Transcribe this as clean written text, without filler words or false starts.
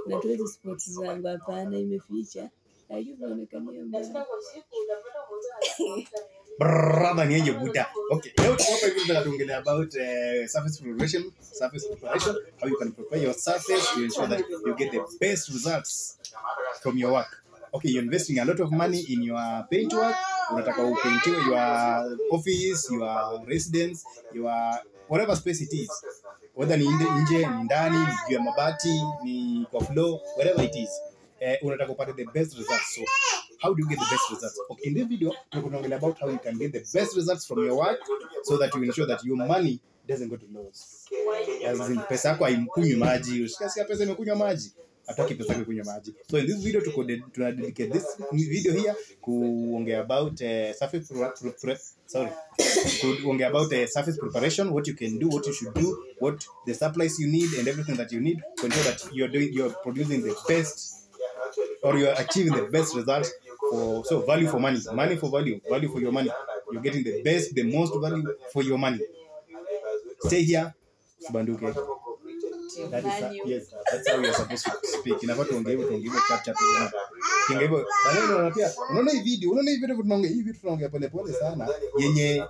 Natuwezi sports zangu hapana imeficha. Haikuonekania mbaya. Brother ni yenye buda. Okay, leo tuko hivi tunaongelea about surface preparation, how you can prepare your surface to ensure that you get the best results from your work. Okay, you're investing a lot of money in your paint work. Unataka upaintiwe your office, your residence, your whatever space it is. Whether ni nje, ni ndani, ni juu ya mabati, ni kwa floor, whatever it is. Unataka kupata the best results. So how do you get the best results? Okay, in this video, we're going to talk about how you can get the best results from your work so that you ensure that your money doesn't go to loss. As in, pesa yako haimkunywi maji. Usikasikia pesa imekunywa maji. Hataki pesa imekunywa maji. So in this video, to dedicate this video here kuongea about surface surface preparation, what you can do, what you should do, what the supplies you need, and everything that you need to ensure that you're producing the best, or you're achieving the best result. So value for money, money for value for your money. You're getting the best, the most value for your money. Stay here, Banduke. That is yes, that's how you're supposed to speak. Inafaa tuongee chat. Kingevo. Bado pia unaona hii video tunaongea pole pole sana yenye